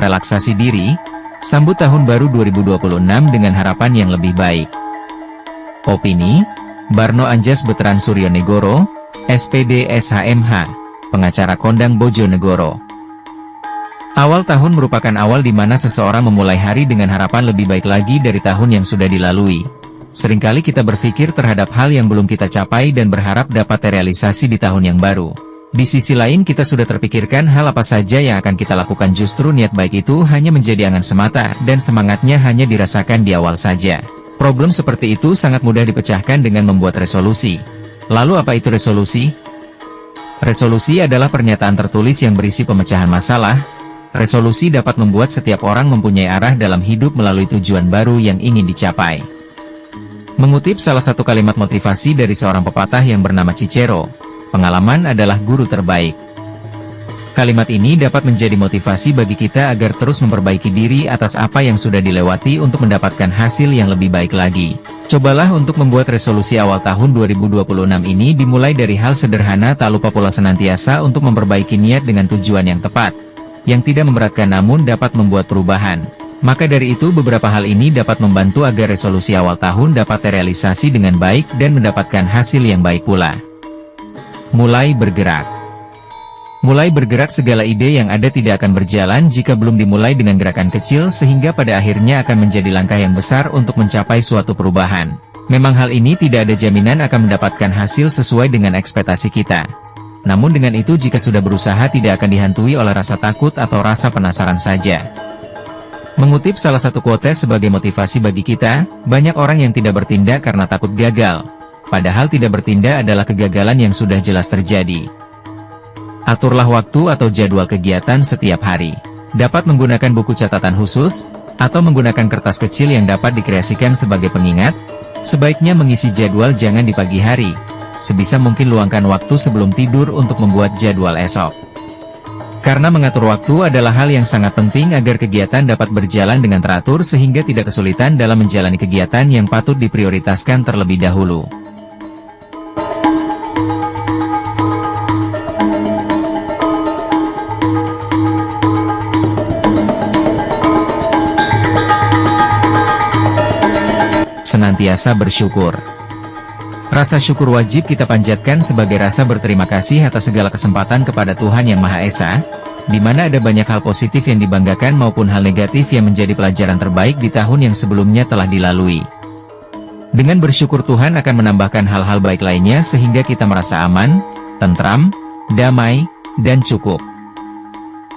relaksasi diri, sambut tahun baru 2026 dengan harapan yang lebih baik. Opini, Barno Anjas Veteran Suryonegoro, SPD SHMH, pengacara kondang Bojonegoro. Awal tahun merupakan awal di mana seseorang memulai hari dengan harapan lebih baik lagi dari tahun yang sudah dilalui. Seringkali kita berpikir terhadap hal yang belum kita capai dan berharap dapat terrealisasi di tahun yang baru. Di sisi lain kita sudah terpikirkan hal apa saja yang akan kita lakukan, justru niat baik itu hanya menjadi angan semata dan semangatnya hanya dirasakan di awal saja. Problem seperti itu sangat mudah dipecahkan dengan membuat resolusi. Lalu apa itu resolusi? Resolusi adalah pernyataan tertulis yang berisi pemecahan masalah. Resolusi dapat membuat setiap orang mempunyai arah dalam hidup melalui tujuan baru yang ingin dicapai. Mengutip salah satu kalimat motivasi dari seorang pepatah yang bernama Cicero, pengalaman adalah guru terbaik. Kalimat ini dapat menjadi motivasi bagi kita agar terus memperbaiki diri atas apa yang sudah dilewati untuk mendapatkan hasil yang lebih baik lagi. Cobalah untuk membuat resolusi awal tahun 2026 ini dimulai dari hal sederhana, tak lupa pula senantiasa untuk memperbaiki niat dengan tujuan yang tepat, yang tidak memberatkan namun dapat membuat perubahan. Maka dari itu beberapa hal ini dapat membantu agar resolusi awal tahun dapat terrealisasi dengan baik dan mendapatkan hasil yang baik pula. Mulai bergerak. Mulai bergerak, segala ide yang ada tidak akan berjalan jika belum dimulai dengan gerakan kecil, sehingga pada akhirnya akan menjadi langkah yang besar untuk mencapai suatu perubahan. Memang hal ini tidak ada jaminan akan mendapatkan hasil sesuai dengan ekspektasi kita. Namun dengan itu jika sudah berusaha tidak akan dihantui oleh rasa takut atau rasa penasaran saja. Mengutip salah satu quotes sebagai motivasi bagi kita, banyak orang yang tidak bertindak karena takut gagal. Padahal tidak bertindak adalah kegagalan yang sudah jelas terjadi. Aturlah waktu atau jadwal kegiatan setiap hari. Dapat menggunakan buku catatan khusus, atau menggunakan kertas kecil yang dapat dikreasikan sebagai pengingat. Sebaiknya mengisi jadwal jangan di pagi hari. Sebisa mungkin luangkan waktu sebelum tidur untuk membuat jadwal esok. Karena mengatur waktu adalah hal yang sangat penting agar kegiatan dapat berjalan dengan teratur sehingga tidak kesulitan dalam menjalani kegiatan yang patut diprioritaskan terlebih dahulu. Senantiasa bersyukur. Rasa syukur wajib kita panjatkan sebagai rasa berterima kasih atas segala kesempatan kepada Tuhan Yang Maha Esa, di mana ada banyak hal positif yang dibanggakan maupun hal negatif yang menjadi pelajaran terbaik di tahun yang sebelumnya telah dilalui. Dengan bersyukur Tuhan akan menambahkan hal-hal baik lainnya sehingga kita merasa aman, tentram, damai, dan cukup.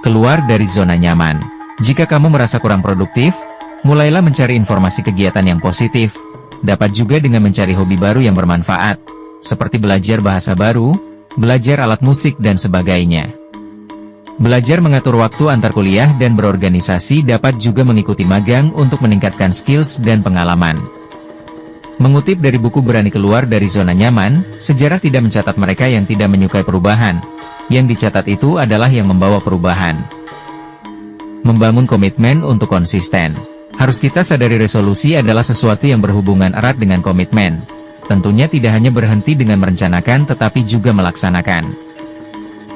Keluar dari zona nyaman. Jika kamu merasa kurang produktif, mulailah mencari informasi kegiatan yang positif. Dapat juga dengan mencari hobi baru yang bermanfaat, seperti belajar bahasa baru, belajar alat musik dan sebagainya. Belajar mengatur waktu antar kuliah dan berorganisasi, dapat juga mengikuti magang untuk meningkatkan skills dan pengalaman. Mengutip dari buku Berani Keluar dari Zona Nyaman, sejarah tidak mencatat mereka yang tidak menyukai perubahan. Yang dicatat itu adalah yang membawa perubahan. Membangun komitmen untuk konsisten. Harus kita sadari resolusi adalah sesuatu yang berhubungan erat dengan komitmen. Tentunya tidak hanya berhenti dengan merencanakan tetapi juga melaksanakan.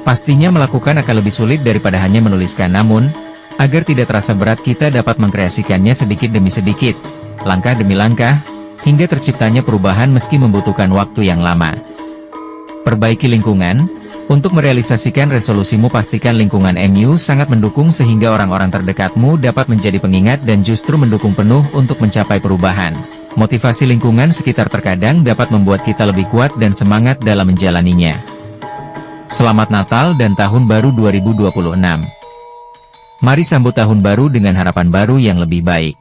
Pastinya melakukan akan lebih sulit daripada hanya menuliskan, namun, agar tidak terasa berat kita dapat mengkreasikannya sedikit demi sedikit, langkah demi langkah, hingga terciptanya perubahan meski membutuhkan waktu yang lama. Perbaiki lingkungan. Untuk merealisasikan resolusimu pastikan lingkungan MU sangat mendukung sehingga orang-orang terdekatmu dapat menjadi pengingat dan justru mendukung penuh untuk mencapai perubahan. Motivasi lingkungan sekitar terkadang dapat membuat kita lebih kuat dan semangat dalam menjalaninya. Selamat Natal dan Tahun Baru 2026. Mari sambut tahun baru dengan harapan baru yang lebih baik.